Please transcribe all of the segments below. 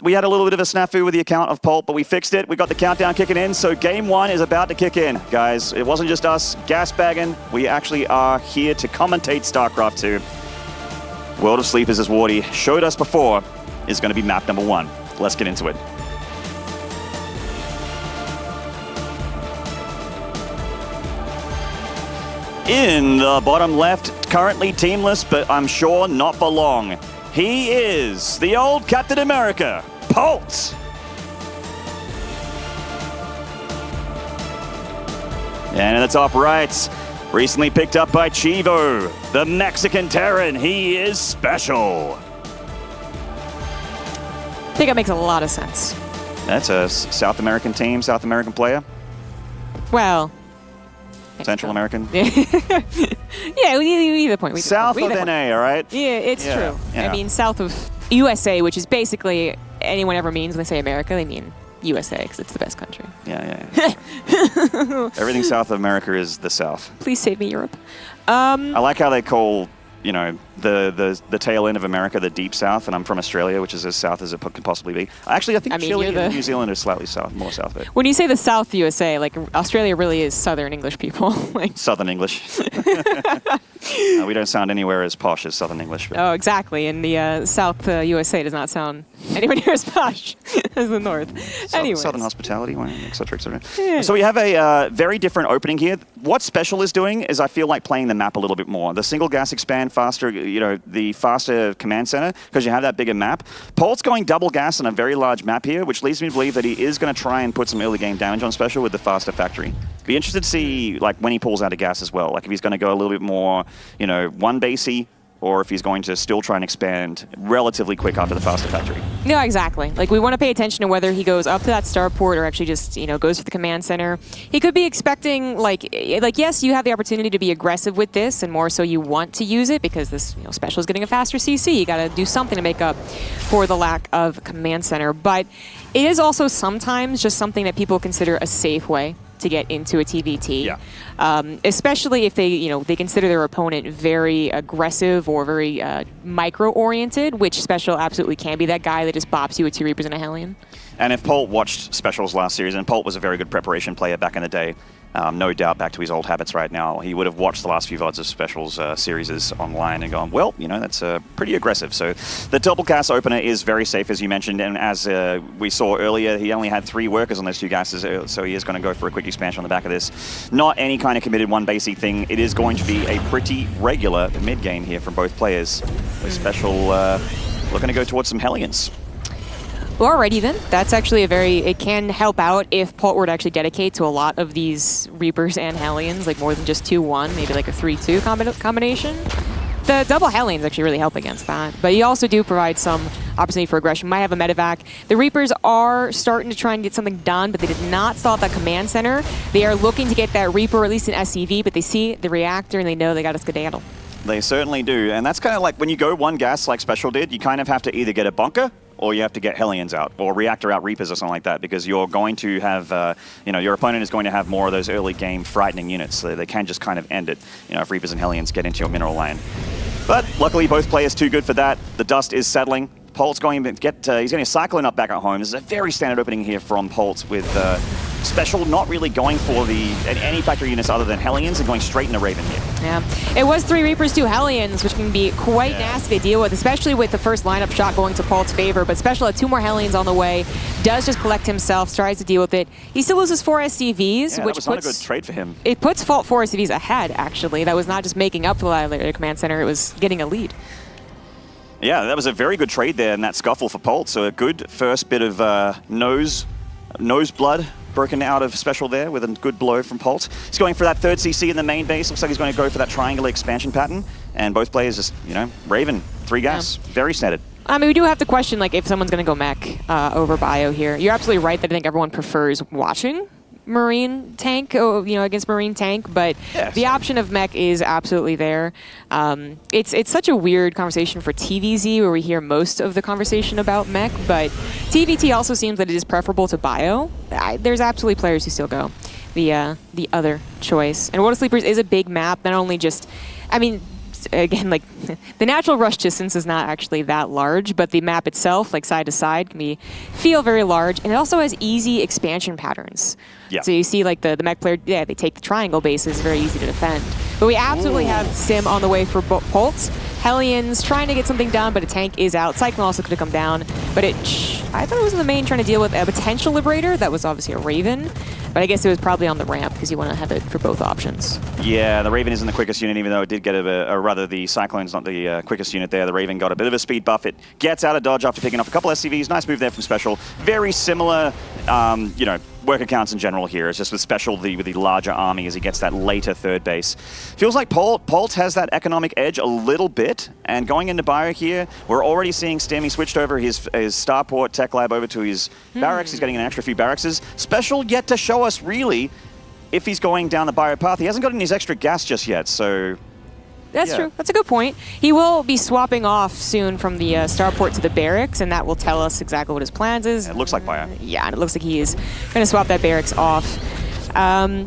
we had a little bit of a snafu with the account of Polt, but we fixed it. We got the countdown kicking in, so game 1 is about to kick in. Guys, it wasn't just us gas-bagging. We actually are here to commentate StarCraft 2. World of Sleepers, as Wardy showed us before, is going to be map number 1. Let's get into it. In the bottom left, currently teamless, but I'm sure not for long. He is the old Captain America, Polt. And in the top right, recently picked up by Chivo, the Mexican Terran. He is SpeCial. I think it makes a lot of sense. That's a South American team, South American player. Well, Central American. yeah, we need the point. South of NA, all right? Yeah, it's true. Yeah. I mean, south of USA, which is basically anyone ever means when they say America, they mean USA because it's the best country. Yeah. Everything south of America is the South. Please save me, Europe. I like how they call, you know, the tail end of America the Deep South, and I'm from Australia, which is as south as it can possibly be. Actually, I think Chile and New Zealand are slightly south, more south. But when you say the South USA, like Australia really is Southern English people. Like Southern English. We don't sound anywhere as posh as Southern English. But. Oh, exactly. And the South USA does not sound anywhere near as posh as the North. Anyway, Southern hospitality, et cetera, et cetera. Yeah. So we have a very different opening here. What SpeCial is doing is I feel like playing the map a little bit more. The single gas expand faster, you know, the faster command center, because you have that bigger map. Polt's going double gas on a very large map here, which leads me to believe that he is going to try and put some early game damage on SpeCial with the faster factory. Be interested to see like when he pulls out of gas as well. Like if he's going to go a little bit more, you know, one basey, or if he's going to still try and expand relatively quick after the faster factory. No, exactly. Like we want to pay attention to whether he goes up to that starport or actually just, you know, goes for the command center. He could be expecting like yes, you have the opportunity to be aggressive with this, and more so you want to use it because this, you know, SpeCial is getting a faster CC. You got to do something to make up for the lack of command center. But it is also sometimes just something that people consider a safe way to get into a TVT, especially if they, you know, they consider their opponent very aggressive or very micro-oriented, which SpeCial absolutely can be that guy that just bops you with 2 Reapers and a Hellion. And if Polt watched SpeCial's last series, and Polt was a very good preparation player back in the day, no doubt back to his old habits right now, he would have watched the last few VODs of SpeCial's series online and gone, well, you know, that's pretty aggressive. So the double gas opener is very safe, as you mentioned, and as we saw earlier, he only had 3 workers on those 2 gases, so he is going to go for a quick expansion on the back of this. Not any kind of committed one basic thing. It is going to be a pretty regular mid-game here from both players, with SpeCial looking to go towards some Hellions. Well, alrighty then. That's actually it can help out if Polt were to actually dedicate to a lot of these Reapers and Hellions, like more than just 2-1, maybe like a 3-2 combination. The double Hellions actually really help against that. But you also do provide some opportunity for aggression. Might have a medevac. The Reapers are starting to try and get something done, but they did not stall at that command center. They are looking to get that Reaper, or at least an SCV, but they see the reactor and they know they got a skedaddle. They certainly do. And that's kind of like when you go one gas like SpeCial did, you kind of have to either get a bunker or you have to get Hellions out, or Reactor out Reapers or something like that, because you're going to have, you know, your opponent is going to have more of those early game frightening units, so they can just kind of end it, you know, if Reapers and Hellions get into your mineral lane. But luckily, both players too good for that. The dust is settling. Polt's going to get, he's getting a Cyclone up back at home. This is a very standard opening here from Polt, with SpeCial not really going for any factory units other than Hellions and going straight into Raven here. Yeah, it was 3 Reapers, 2 Hellions, which can be quite nasty to deal with, especially with the first lineup shot going to Polt's favor. But SpeCial had 2 more Hellions on the way, does just collect himself, tries to deal with it. He still loses 4 SCVs, which was not a good trade for him. It puts Polt 4 SCVs ahead, actually. That was not just making up for the command center, it was getting a lead. Yeah, that was a very good trade there in that scuffle for Polt. So a good first bit of nose blood broken out of SpeCial there with a good blow from Polt. He's going for that 3rd CC in the main base. Looks like he's going to go for that triangular expansion pattern. And both players just, you know, Raven, 3 gas, very standard. I mean, we do have to question, like, if someone's going to go mech over bio here. You're absolutely right that I think everyone prefers watching Marine tank, you know, against Marine tank, but the option of mech is absolutely there. It's such a weird conversation for TVZ, where we hear most of the conversation about mech, but TVT also seems that it is preferable to bio. There's absolutely players who still go the other choice. And World of Sleepers is a big map, not only just, I mean, just, again, like, the natural rush distance is not actually that large, but the map itself, like side to side, can feel very large, and it also has easy expansion patterns. Yeah. So you see, like, the mech player, yeah, they take the triangle bases, very easy to defend. But we absolutely have Sim on the way for Pult. Hellions trying to get something done, but a tank is out. Cyclone also could have come down, but I thought it was in the main trying to deal with a potential Liberator. That was obviously a Raven, but I guess it was probably on the ramp because you want to have it for both options. Yeah, the Raven isn't the quickest unit, even though it did get or rather the Cyclone's not the quickest unit there. The Raven got a bit of a speed buff. It gets out of dodge after picking off a couple SCVs. Nice move there from SpeCial. Very similar, you know, worker counts in general here. It's just with SpeCial with the larger army as he gets that later third base. Feels like Polt has that economic edge a little bit, and going into bio here, we're already seeing Stim. He switched over his starport tech lab over to his barracks. He's getting an extra few barrackses. SpeCial yet to show us really if he's going down the bio path. He hasn't gotten his extra gas just yet, so... That's true. That's a good point. He will be swapping off soon from the starport to the barracks, and that will tell us exactly what his plans is. It looks like bio. Yeah, and it looks like he is going to swap that barracks off.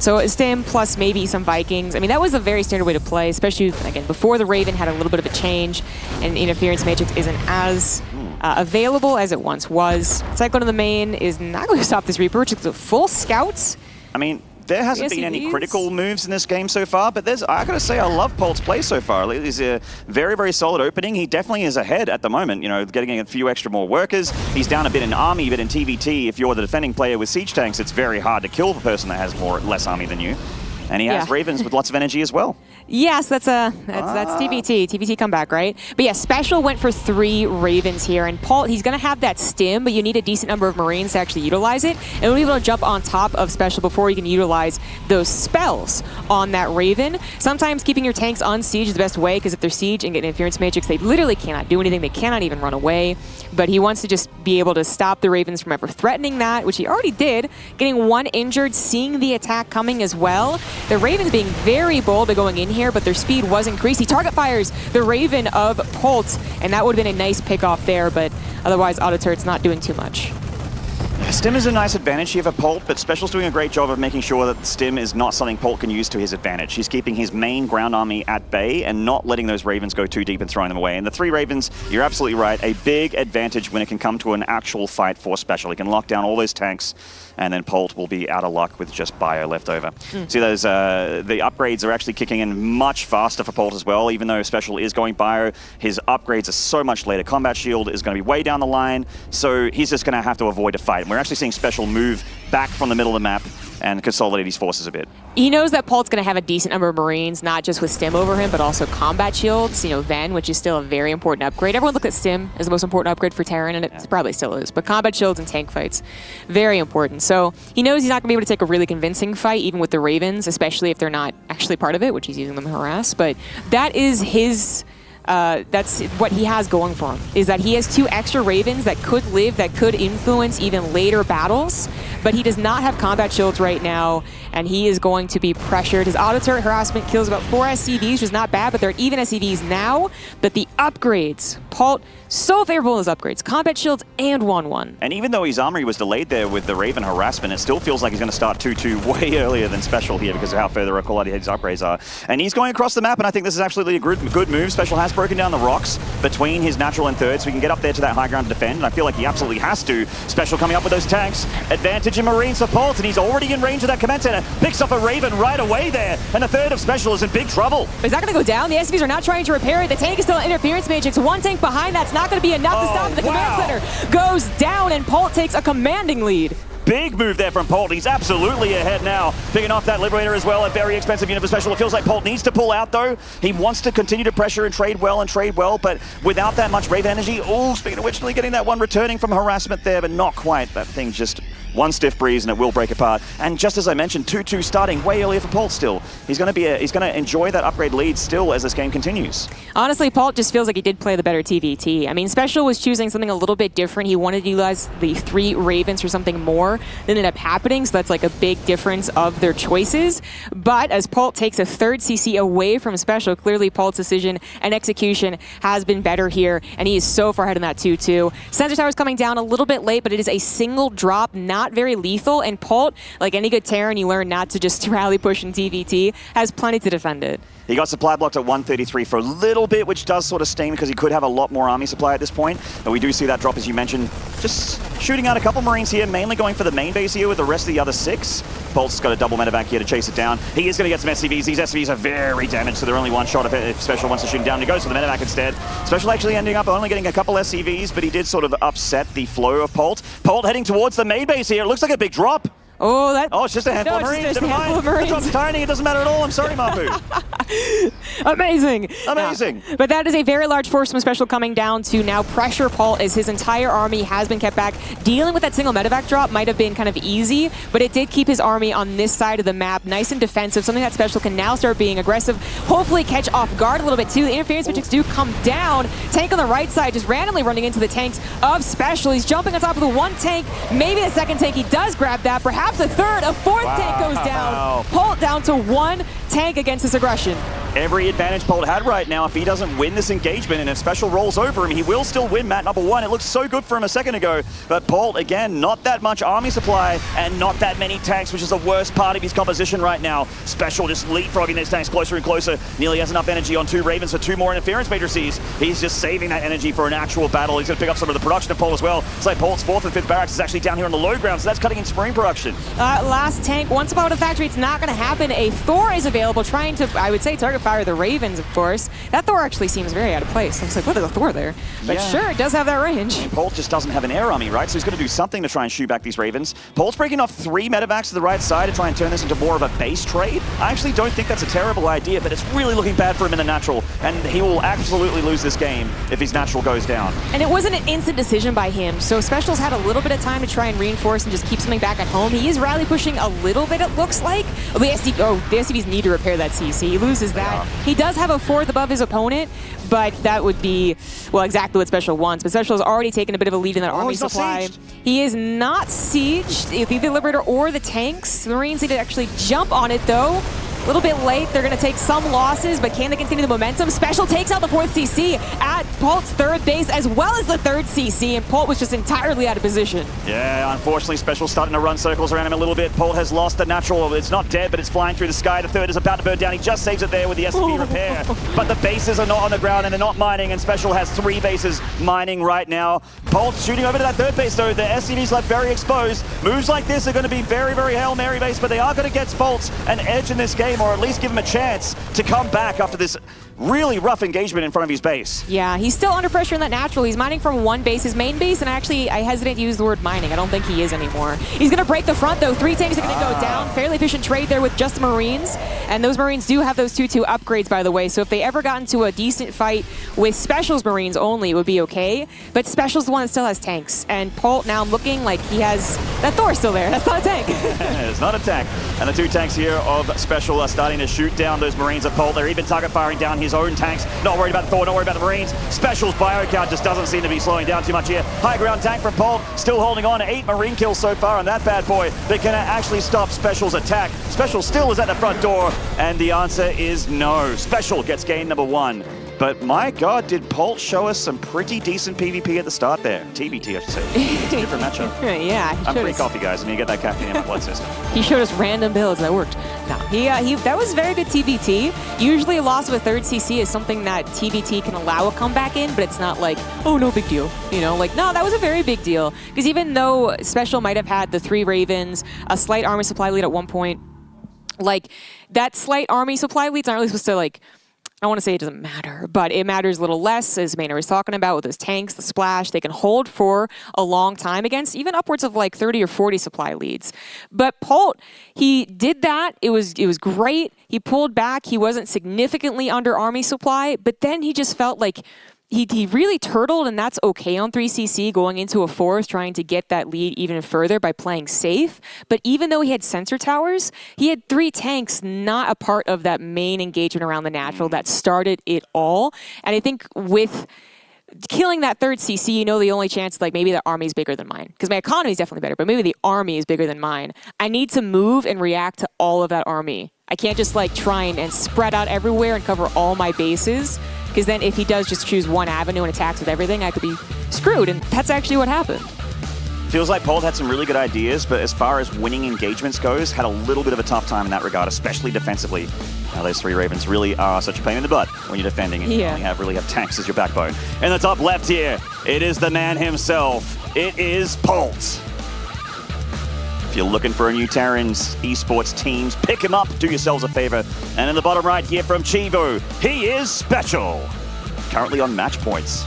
So Stim plus maybe some Vikings. I mean, that was a very standard way to play, especially, again, before the Raven had a little bit of a change, and Interference Matrix isn't as available as it once was. Cyclone in the main is not going to stop this Reaper, which is full scouts. I mean, there hasn't been any critical moves in this game so far, but I gotta say, I love Pult's play so far. It's a very, very solid opening. He definitely is ahead at the moment, you know, getting a few extra more workers. He's down a bit in army, but in TVT, if you're the defending player with siege tanks, it's very hard to kill the person that has less army than you. And he has Ravens with lots of energy as well. Yes, that's TVT. TVT comeback, right? But yeah, SpeCial went for 3 Ravens here, and Pult, he's going to have that Stim, but you need a decent number of Marines to actually utilize it, and we'll be able to jump on top of SpeCial before you can utilize those spells on that Raven. Sometimes keeping your tanks on siege is the best way, because if they're siege and get Interference Matrix, they literally cannot do anything. They cannot even run away. But he wants to just be able to stop the Ravens from ever threatening that, which he already did, getting 1 injured, seeing the attack coming as well. The Ravens being very bold to going in here, but their speed was increased. He target fires the Raven of Pult, and that would have been a nice pick off there, but otherwise auto turret's not doing too much. Stim is a nice advantage here for Polt, but SpeCial's doing a great job of making sure that Stim is not something Polt can use to his advantage. He's keeping his main ground army at bay and not letting those Ravens go too deep and throwing them away. And the 3 Ravens, you're absolutely right, a big advantage when it can come to an actual fight for SpeCial. He can lock down all those tanks, and then Polt will be out of luck with just bio left over. See, those the upgrades are actually kicking in much faster for Polt as well. Even though SpeCial is going bio, his upgrades are so much later. Combat Shield is going to be way down the line, so he's just going to have to avoid a fight. And we're actually seeing SpeCial move back from the middle of the map and consolidate his forces a bit. He knows that Pult's going to have a decent number of Marines, not just with Stim over him, but also combat shields, you know, Ven, which is still a very important upgrade. Everyone looked at Stim as the most important upgrade for Terran, and it probably still is, but combat shields and tank fights, very important. So he knows he's not going to be able to take a really convincing fight, even with the Ravens, especially if they're not actually part of it, which he's using them to harass, but that is his... that's what he has going for him, is that he has 2 extra Ravens that could live, that could influence even later battles, but he does not have combat shields right now, and he is going to be pressured. His auto turret harassment kills about 4 SCVs, which is not bad, but they're even SCVs now. But the upgrades, Pult, so favorable in his upgrades, combat shields and 1-1. And even though his armory was delayed there with the Raven harassment, it still feels like he's going to start 2-2 way earlier than SpeCial here because of how further quality his upgrades are. And he's going across the map, and I think this is absolutely a good move. SpeCial has broken down the rocks between his natural and third, so he can get up there to that high ground to defend, and I feel like he absolutely has to. SpeCial coming up with those tanks. Advantage in Marines for Pult, and he's already in range of that command center. Picks off a Raven right away there, and the third of SpeCial is in big trouble. But he's not going to go down. The SCVs are not trying to repair it. The tank is still an Interference Matrix. 1 tank behind that's not going to be enough to stop it. The command center goes down, and Pult takes a commanding lead. Big move there from Polt. He's absolutely ahead now. Picking off that Liberator as well, a very expensive unit for SpeCial. It feels like Polt needs to pull out, though. He wants to continue to pressure and trade well, but without that much Raven energy, speaking of which, nearly getting that one returning from harassment there, but not quite. That thing just one stiff breeze and it will break apart. And just as I mentioned, 2-2 starting way earlier for Polt still. He's going to enjoy that upgrade lead still as this game continues. Honestly, Pult just feels like he did play the better TVT. I mean, SpeCial was choosing something a little bit different. He wanted to utilize the 3 Ravens for something more than ended up happening, so that's like a big difference of their choices. But as Pult takes a 3rd CC away from SpeCial, clearly Pult's decision and execution has been better here, and he is so far ahead in that 2-2. Sensor Tower's coming down a little bit late, but it is a single drop, not very lethal, and Pult, like any good Terran, you learn not to just rally push in TVT, has plenty to defend it. He got supply blocked at 133 for a little bit, which does sort of sting because he could have a lot more army supply at this point. But we do see that drop, as you mentioned, just shooting out a couple Marines here, mainly going for the main base here with the rest of the other 6. Pult's got a double medevac here to chase it down. He is going to get some SCVs. These SCVs are very damaged, so they're only one shot if SpeCial wants to shoot him down. He goes for the medevac instead. SpeCial actually ending up only getting a couple SCVs, but he did sort of upset the flow of Pult. Pult heading towards the main base here. It looks like a big drop. Oh, it's just a handful of Marines. Never mind. The drop's tiny. It doesn't matter at all. I'm sorry, Mapu. Amazing. Amazing. Yeah. But that is a very large force from SpeCial coming down to now pressure Pult as his entire army has been kept back. Dealing with that single medevac drop might have been kind of easy, but it did keep his army on this side of the map nice and defensive, something that SpeCial can now start being aggressive, hopefully catch off guard a little bit too. The interference matrix do come down. Tank on the right side just randomly running into the tanks of SpeCial. He's jumping on top of the one tank, maybe the second tank. He does grab that, perhaps a third, a fourth tank goes down. Pult down to one tank against this aggression. Every advantage Polt had right now. If he doesn't win this engagement and if SpeCial rolls over him, he will still win map number 1. It looked so good for him a second ago. But Polt, again, not that much army supply and not that many tanks, which is the worst part of his composition right now. SpeCial just leapfrogging these tanks closer and closer. Nearly has enough energy on 2 Ravens for 2 more interference matrices. He's just saving that energy for an actual battle. He's going to pick up some of the production of Polt as well. It's like Polt's 4th and 5th barracks is actually down here on the low ground, so that's cutting into Marine production. Last tank, once about a factory, it's not going to happen. A Thor is available, trying to, I would say, target fire the Ravens, of course. That Thor actually seems very out of place. I was like, what is a Thor there? But sure, it does have that range. And Polt just doesn't have an air army, right? So he's going to do something to try and shoot back these Ravens. Polt's breaking off 3 medevacs to the right side to try and turn this into more of a base trade. I actually don't think that's a terrible idea, but it's really looking bad for him in the natural, and he will absolutely lose this game if his natural goes down. And it wasn't an instant decision by him, so SpeCial's had a little bit of time to try and reinforce and just keep something back at home. He is rally pushing a little bit, it looks like. The SCVs need to repair that CC. He loses that. He does have a 4th above his opponent, but that would be, well, exactly what SpeCial wants. But SpeCial has already taken a bit of a lead in that army supply. He is not sieged, either the Liberator or the tanks. The Marines need to actually jump on it, though. A little bit late. They're going to take some losses, but can they continue the momentum? SpeCial takes out the 4th CC at Pult's 3rd base, as well as the 3rd CC, and Pult was just entirely out of position. Yeah, unfortunately, SpeCial's starting to run circles around him a little bit. Pult has lost the natural. It's not dead, but it's flying through the sky. The 3rd is about to burn down. He just saves it there with the SCV repair. But the bases are not on the ground, and they're not mining, and SpeCial has 3 bases mining right now. Pult shooting over to that 3rd base, though. The SCV's left very exposed. Moves like this are going to be very, very Hail Mary based, but they are going to get Pult an edge in this game, or at least give him a chance to come back after this really rough engagement in front of his base. Yeah, he's still under pressure in that natural. He's mining from one base, his main base, and actually, I hesitate to use the word mining. I don't think he is anymore. He's going to break the front, though. 3 tanks are going to go down. Fairly efficient trade there with just the Marines, and those Marines do have those 2-2 upgrades, by the way, so if they ever got into a decent fight with SpeCial's Marines only, it would be okay, but SpeCial's the one that still has tanks, and Pult now looking like he has... That Thor's still there. That's not a tank. It's not a tank. And the 2 tanks here of SpeCial are starting to shoot down those Marines of Pult. They're even target firing down his own tanks. Not worried about the Thor, not worried about the Marines. SpeCial's bio count just doesn't seem to be slowing down too much here. High ground tank from Pult, still holding on. 8 Marine kills so far on that bad boy. But can it actually stop SpeCial's attack? SpeCial still is at the front door, and the answer is no. SpeCial gets game number 1. But my God, did Pult show us some pretty decent PvP at the start there? TBT, I should say. It's a different matchup. Yeah. I'm pre-coffee, guys, and you get that caffeine in my blood system. He showed us random builds that worked. No, that was very good TBT. Usually a loss of a 3rd CC is something that TBT can allow a comeback in, but it's not like, oh, no big deal. You know, like, no, that was a very big deal. Because even though SpeCial might have had the 3 Ravens, a slight army supply lead at one point, like, that slight army supply lead's not really supposed to, like, I want to say it doesn't matter, but it matters a little less, as Maynard was talking about with his tanks, the splash. They can hold for a long time against even upwards of like 30 or 40 supply leads. But Pult, he did that. It was great. He pulled back. He wasn't significantly under army supply, but then he just felt like he really turtled, and that's okay on 3cc going into a 4th, trying to get that lead even further by playing safe. But even though he had sensor towers, he had 3 tanks not a part of that main engagement around the natural that started it all. And I think with killing that 3rd CC, you know, the only chance, like, maybe the army is bigger than mine. Because my economy is definitely better, but maybe the army is bigger than mine. I need to move and react to all of that army. I can't just, like, try and spread out everywhere and cover all my bases. Because then if he does just choose one avenue and attacks with everything, I could be screwed. And that's actually what happened. Feels like Polt had some really good ideas, but as far as winning engagements goes, had a little bit of a tough time in that regard, especially defensively. Those 3 Ravens really are such a pain in the butt when you're defending and you only really have tanks as your backbone. In the top left here, it is the man himself. It is Polt. If you're looking for a new Terran's esports teams, pick him up, do yourselves a favor. And in the bottom right here from Chivo, he is SpeCial. Currently on match points.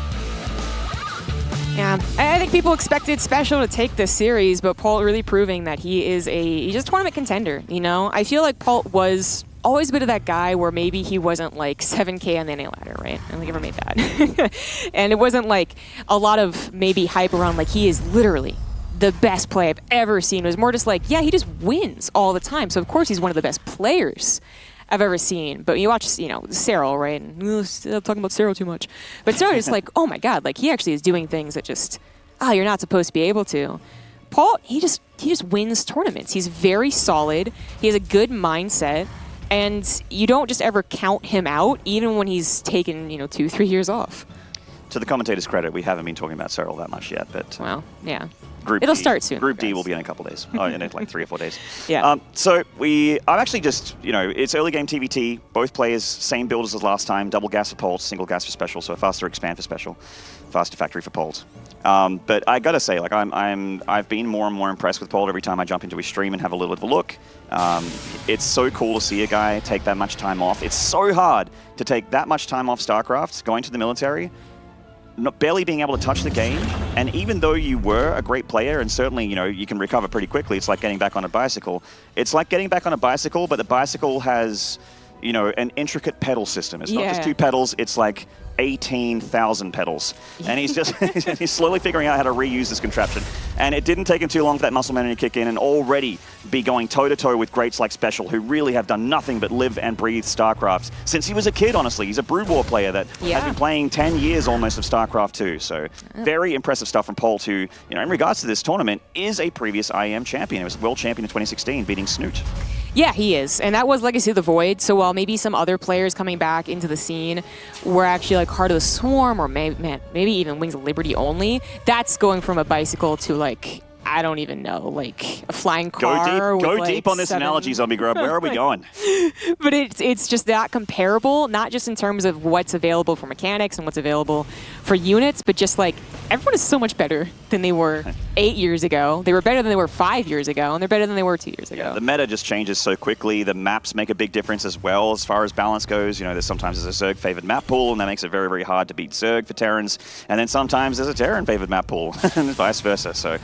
Yeah, I think people expected SpeCial to take this series, but Polt really proving that he's just a tournament contender, you know? I feel like Polt was always a bit of that guy where maybe he wasn't like 7K on the NA ladder, right? I don't think he ever made that. And it wasn't like a lot of maybe hype around like he is literally the best play I've ever seen. It was more just like, yeah, he just wins all the time. So of course he's one of the best players I've ever seen. But you watch, you know, SpeCial, right? And I'm talking about SpeCial too much. But SpeCial is like, oh my God, like he actually is doing things that just, you're not supposed to be able to. Polt, he just wins tournaments. He's very solid. He has a good mindset. And you don't just ever count him out, even when he's taken, 2-3 years off. To the commentator's credit, we haven't been talking about SpeCial that much yet, but... Well, yeah. It'll start soon. Group D will be in a couple days. In like 3 or 4 days. Yeah. So I'm actually just, it's early game TVT. Both players, same builders as last time. Double gas for Polt, single gas for SpeCial. So a faster expand for SpeCial, faster factory for Polt. But I gotta say, like I've been more and more impressed with Polt every time I jump into his stream and have a little bit of a look. It's so cool to see a guy take that much time off. It's so hard to take that much time off StarCraft, going to the military, barely being able to touch the game, and even though you were a great player, and certainly, you can recover pretty quickly, it's like getting back on a bicycle. It's like getting back on a bicycle, but the bicycle has, an intricate pedal system. It's not just 2 pedals, it's like 18,000 pedals. And he's just he's slowly figuring out how to reuse this contraption. And it didn't take him too long for that muscle memory to kick in and already be going toe-to-toe with greats like SpeCial, who really have done nothing but live and breathe StarCraft since he was a kid, honestly. He's a Brood War player that has been playing 10 years almost of StarCraft 2. So very impressive stuff from Polt, who, in regards to this tournament, is a previous IEM champion. He was world champion in 2016, beating Snoot. Yeah, he is. And that was Legacy of the Void. So while maybe some other players coming back into the scene were actually like Heart of the Swarm or maybe even Wings of Liberty only, that's going from a bicycle to like, I don't even know, like a flying car. Go deep on this analogy, Zombie Grub. Where are we going? But it's just that comparable, not just in terms of what's available for mechanics and what's available for units, but just like everyone is so much better than they were 8 years ago. They were better than they were 5 years ago, and they're better than they were 2 years ago. Yeah, the meta just changes so quickly. The maps make a big difference as well as far as balance goes. There's sometimes there's a Zerg favored map pool, and that makes it very, very hard to beat Zerg for Terrans. And then sometimes there's a Terran favored map pool, and vice versa. So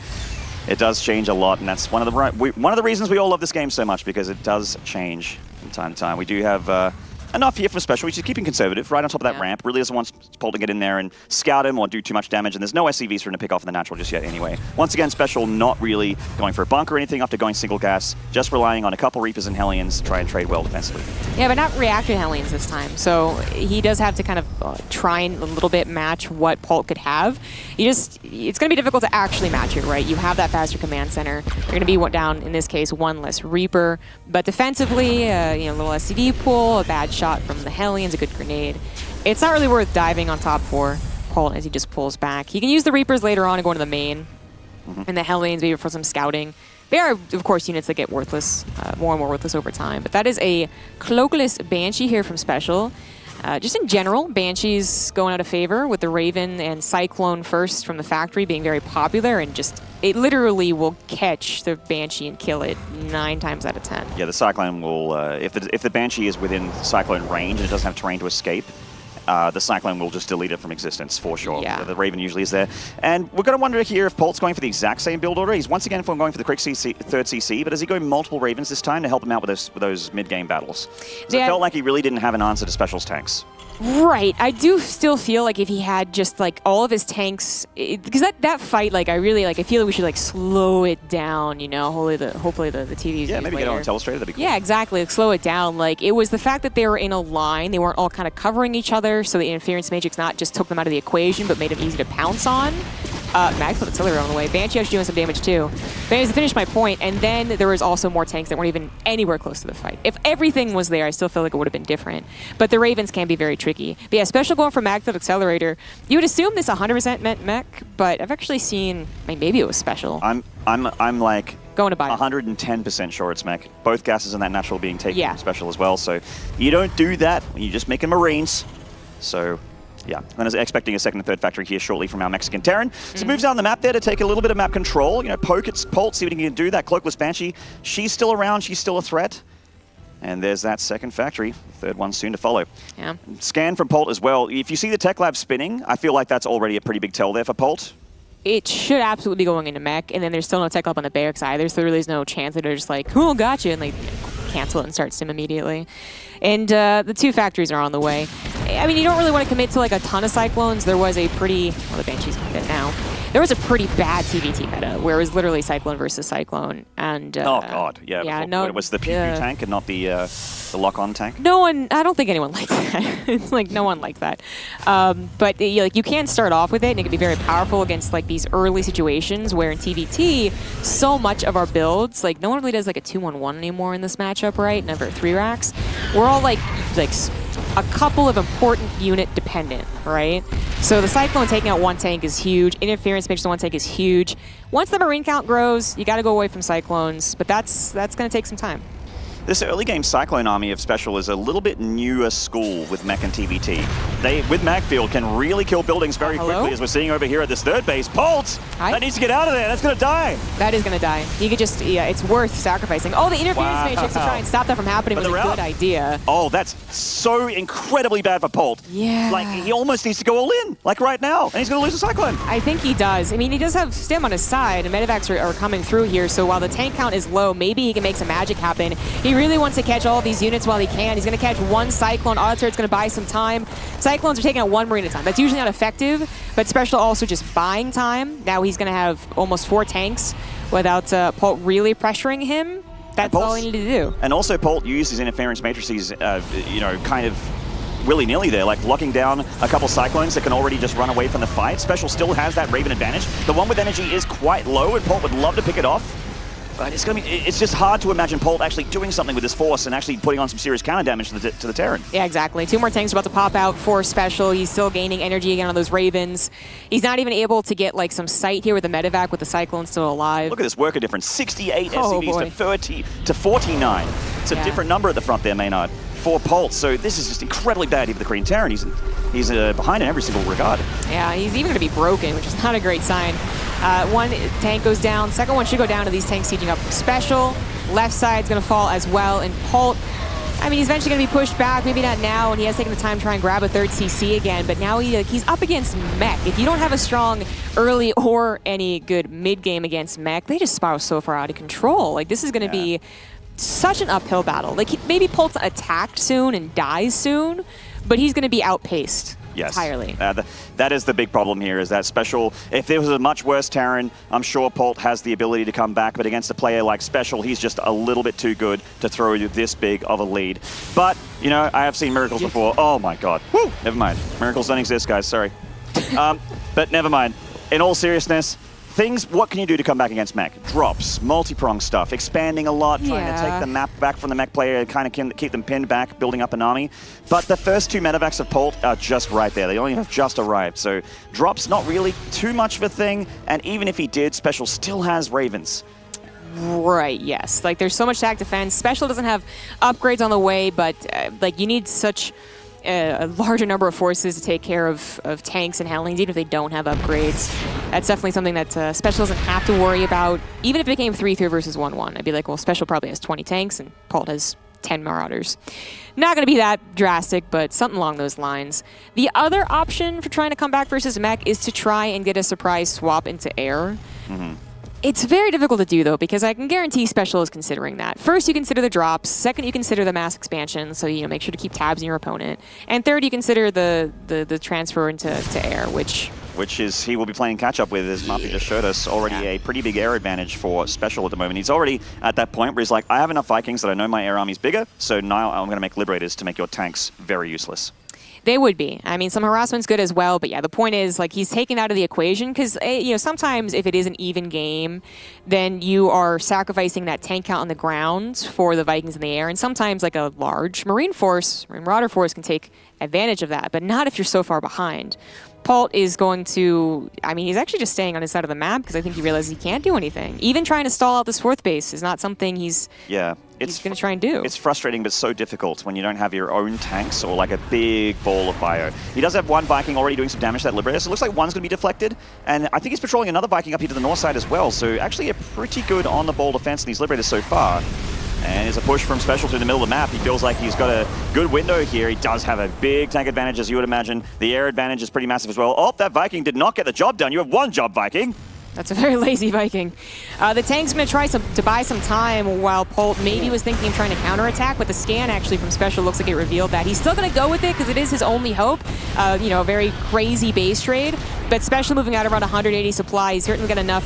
it does change a lot, and that's one of the reasons we all love this game so much, because it does change from time to time. We do have enough here for SpeCial, which is keeping conservative, right on top of that ramp. Really doesn't want Polt to get in there and scout him or do too much damage, and there's no SCVs for him to pick off in the natural just yet anyway. Once again, SpeCial not really going for a bunker or anything after going single gas, just relying on a couple Reapers and Hellions to try and trade well defensively. Yeah, but not reactor Hellions this time, so he does have to kind of try and a little bit match what Polt could have. It's going to be difficult to actually match it, right? You have that faster command center. You're going to be down, in this case, 1 less Reaper, but defensively, a little SCV pool, a bad shot from the Hellions, a good grenade. It's not really worth diving on top for Polt as he just pulls back. He can use the Reapers later on and go into the main, and the Hellions maybe for some scouting. They are, of course, units that get worthless, more and more worthless over time. But that is a cloakless Banshee here from SpeCial. Just in general, Banshee's going out of favor with the Raven and Cyclone first from the factory being very popular, and just it literally will catch the Banshee and kill it 9 times out of 10. Yeah, the Cyclone will, if the Banshee is within Cyclone range and it doesn't have terrain to escape, the Cyclone will just delete it from existence for sure. Yeah. The Raven usually is there. And we're going to wonder here if Polt's going for the exact same build order. He's once again going for the quick CC, third CC, but does he go multiple Ravens this time to help him out with those mid-game battles? Because it felt like he really didn't have an answer to SpeCial's tanks. Right. I do still feel like if he had just like all of his tanks, because that fight, like I feel like we should like slow it down, hopefully the TV's Yeah, maybe later. get on Telestrator, that'd be cool. Yeah, exactly. Like, slow it down. Like it was the fact that they were in a line, they weren't all kind of covering each other, so the interference matrix not just took them out of the equation, but made them easy to pounce on. Magfield Artillery on the way. Banshee actually doing some damage too. But anyways, to finish my point, and then there was also more tanks that weren't even anywhere close to the fight. If everything was there, I still feel like it would have been different. But the Ravens can be very tricky. But yeah, Special going for Magfield Accelerator. You would assume this 100% meant Mech, but I've actually seen, I mean, maybe it was Special. I'm like going to buy 110% sure it's Mech. Both gases and that natural being taken from Special as well. So you don't do that when you're just making Marines. So yeah, and expecting a second and third factory here shortly from our Mexican Terran. So moves down the map there to take a little bit of map control. You know, poke its Pult, see what he can do. That Cloakless Banshee, she's still around, she's still a threat. And there's that second factory. Third one soon to follow. Yeah. Scan from Polt as well. If you see the Tech Lab spinning, I feel like that's already a pretty big tell there for Polt. It should absolutely be going into Mech, and then there's still no Tech Lab on the barracks either, so there really is no chance that they're just like, oh, gotcha, and they cancel it and start sim immediately. And the two factories are on the way. I mean, you don't really want to commit to like a ton of Cyclones. There was a pretty, well, the Banshee's dead now. There was a pretty bad TVT meta where it was literally Cyclone versus Cyclone. And oh god, yeah. No, it was the pew tank and not the lock-on tank. No one, I don't think anyone liked that. It's like no one liked that. But like you can start off with it, and it can be very powerful against like these early situations where in TVT, so much of our builds, like no one really does like a 2-1-1 anymore in this matchup, right? Never 3 racks. We're all like a couple of important unit dependent, right? So the Cyclone taking out one tank is huge. Interference makes the one tank is huge. Once the Marine count grows, you got to go away from Cyclones, but that's going to take some time. This early game Cyclone army of Special is a little bit newer school with Mech and TVT. They, with Magfield, can really kill buildings very quickly, as we're seeing over here at this third base. Pult! That needs to get out of there. That's going to die. That is going to die. You could just, yeah, it's worth sacrificing. Oh, the interference matrix to try and stop that from happening was a good idea. Oh, that's so incredibly bad for Pult. Yeah. Like, he almost needs to go all in, like right now, and he's going to lose the Cyclone. I think he does. I mean, he does have Stim on his side, and Medivacs are coming through here, so while the tank count is low, maybe he can make some magic happen. He really wants to catch all these units while he can. He's going to catch one Cyclone. Odds are it's going to buy some time. Cyclones are taking out one Marine at a time. That's usually not effective, but Special also just buying time. Now he's going to have almost 4 tanks without Pult really pressuring him. That's all he needed to do. And also Pult used his interference matrices, you know, kind of willy-nilly there, like locking down a couple Cyclones that can already just run away from the fight. Special still has that Raven advantage. The one with energy is quite low, and Pult would love to pick it off. But it's just hard to imagine Polt actually doing something with this force and actually putting on some serious counter damage to the Terran. Yeah, exactly. 2 more tanks about to pop out for Special. He's still gaining energy again on those Ravens. He's not even able to get like some sight here with the Medivac with the Cyclone still alive. Look at this worker difference. 68 SCVs to 30 to 49. It's a different number at the front there, Maynard, for Polt. So this is just incredibly bad here for the Korean Terran. He's behind in every single regard. Yeah, he's even going to be broken, which is not a great sign. One tank goes down. Second one should go down to these tanks sieging up Special. Left side's going to fall as well. And Pult, I mean, he's eventually going to be pushed back. Maybe not now, and he has taken the time to try and grab a third CC again. But now he's up against Mech. If you don't have a strong early or any good mid-game against Mech, they just spiral so far out of control. Like, this is going to be such an uphill battle. Like, maybe Pult's attacked soon and dies soon, but he's going to be outpaced. Yes. Entirely. That is the big problem here, is that Special, if there was a much worse Terran, I'm sure Polt has the ability to come back, but against a player like Special, he's just a little bit too good to throw you this big of a lead. But, you know, I have seen miracles before. Oh my god. Woo! Never mind. Miracles don't exist, guys. Sorry. But never mind. In all seriousness, what can you do to come back against Mech? Drops, multi-prong stuff, expanding a lot, trying to take the map back from the Mech player, kind of keep them pinned back, building up an army. But the first 2 medevacs of Polt are just right there. They only have just arrived. So drops, not really too much of a thing. And even if he did, Special still has Ravens. Right, yes. Like, there's so much attack defense. Special doesn't have upgrades on the way, but like, you need such a larger number of forces to take care of tanks and Hellings, even if they don't have upgrades. That's definitely something that Special doesn't have to worry about. Even if it became 3-3 versus 1-1, I'd be like, well, Special probably has 20 tanks and Pult has 10 Marauders. Not going to be that drastic, but something along those lines. The other option for trying to come back versus Mech is to try and get a surprise swap into air. Mm-hmm. It's very difficult to do, though, because I can guarantee Special is considering that. First, you consider the drops. Second, you consider the mass expansion, so make sure to keep tabs on your opponent. And third, you consider the transfer into air, which is he will be playing catch-up with, as Murphy just showed us, already a pretty big air advantage for Special at the moment. He's already at that point where he's like, I have enough Vikings that I know my air army's bigger, so now I'm going to make Liberators to make your tanks very useless. They would be. I mean, some harassment's good as well, but yeah, the point is, like, he's taken out of the equation because, you know, sometimes if it is an even game, then you are sacrificing that tank count on the ground for the Vikings in the air, and sometimes, like, a large Marine Marauder force can take advantage of that, but not if you're so far behind. Pult is going to, I mean, he's actually just staying on his side of the map because I think he realizes he can't do anything. Even trying to stall out this fourth base is not something he's going to try and do. It's frustrating, but so difficult when you don't have your own tanks or like a big ball of bio. He does have one Viking already doing some damage to that Liberator, so it looks like one's going to be deflected, and I think he's patrolling another Viking up here to the north side as well, so actually a pretty good on-the-ball defense in these Liberators so far. And there's a push from SpeCial to the middle of the map. He feels like he's got a good window here. He does have a big tank advantage, as you would imagine. The air advantage is pretty massive as well. Oh, that Viking did not get the job done. You have one job, Viking. That's a very lazy Viking. The tank's going to try to buy some time while Polt maybe was thinking of trying to counterattack, but the scan actually from SpeCial looks like it revealed that. He's still going to go with it because it is his only hope. You know, a very crazy base trade, but SpeCial moving out around 180 supply. He's certainly got enough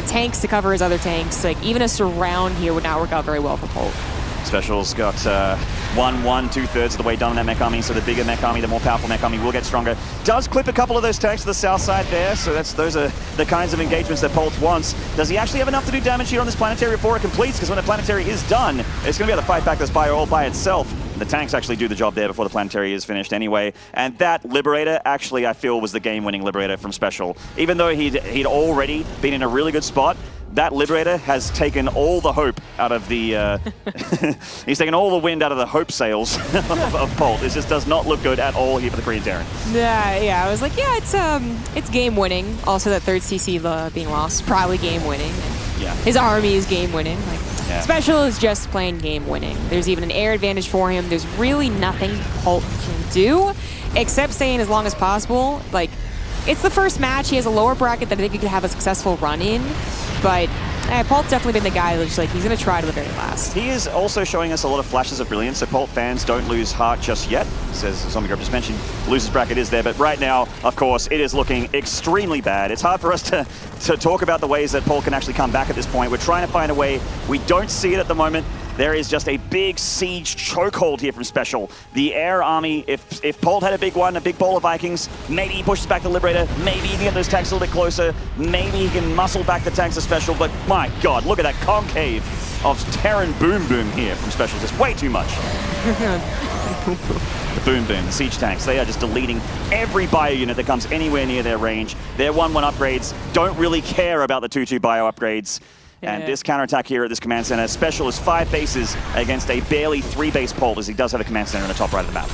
tanks to cover his other tanks. Like, even a surround here would not work out very well for Polt. SpeCial's got 2/3 of the way done in that mech army, so the bigger mech army, the more powerful mech army will get stronger. Does clip a couple of those tanks to the south side there, so those are the kinds of engagements that Polt wants. Does he actually have enough to do damage here on this planetary before it completes? Because when the planetary is done, it's going to be able to fight back this bio all by itself. The tanks actually do the job there before the planetary is finished anyway. And that Liberator, actually, I feel, was the game-winning Liberator from SpeCial. Even though he'd already been in a really good spot, that Liberator has taken all the hope out of the... he's taken all the wind out of the hope sails of Polt. It just does not look good at all here for the Korean Terran. Yeah, I was like, yeah, it's game-winning. Also, that third CC being lost, probably game-winning. Yeah. His army is game-winning. Like, yeah. SpeCial is just plain game-winning. There's even an air advantage for him. There's really nothing Polt can do except stay in as long as possible. Like, it's the first match. He has a lower bracket that I think he could have a successful run in, but Pult's definitely been the guy that's like, he's going to try to the very last. He is also showing us a lot of flashes of brilliance, so Pult fans don't lose heart just yet. As Zombie Grub just mentioned, losers bracket is there, but right now, of course, it is looking extremely bad. It's hard for us to talk about the ways that Pult can actually come back at this point. We're trying to find a way. We don't see it at the moment. There is just a big siege chokehold here from SpeCial. The air army, if Polt had a big one, a big ball of Vikings, maybe he pushes back the Liberator, maybe he can get those tanks a little bit closer, maybe he can muscle back the tanks of SpeCial, but my god, look at that concave of Terran Boom Boom here from SpeCial. Just way too much. The Boom Boom, the siege tanks, they are just deleting every bio unit that comes anywhere near their range. Their 1/1 upgrades don't really care about the 2/2 bio upgrades. And this counterattack here at this command center, SpeCial is 5 bases against a barely 3-base Polt, as he does have a command center in the top right of the map.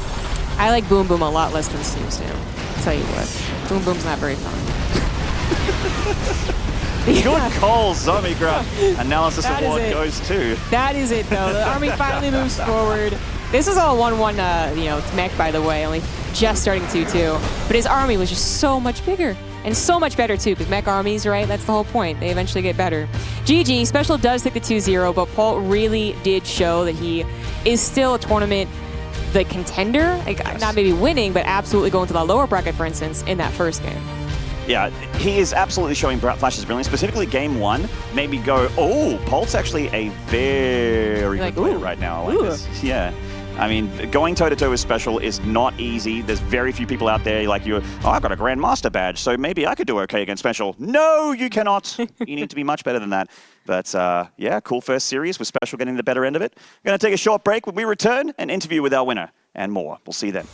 I like Boom Boom a lot less than Snoo Snoo. I'll tell you what, Boom Boom's not very fun. Good call, Zombie Grub. Analysis award goes to. That is it, though. The army finally moves forward. This is all 1/1, mech, by the way, only just starting 2/2. But his army was just so much bigger. And so much better, too, because mech armies, right? That's the whole point. They eventually get better. GG, SpeCial does take the 2-0, but Pult really did show that he is still a tournament, the contender. Like, yes. Not maybe winning, but absolutely going to the lower bracket, for instance, in that first game. Yeah, he is absolutely showing flashes of brilliance, specifically game 1. Maybe go, oh, Pult's actually a very good player right now. I like this. Yeah. I mean, going toe-to-toe with SpeCial is not easy. There's very few people out there like you, oh, I've got a Grandmaster badge, so maybe I could do okay against SpeCial. No, you cannot. You need to be much better than that. But yeah, cool first series with SpeCial getting the better end of it. We're going to take a short break. When we return, an interview with our winner and more. We'll see you then.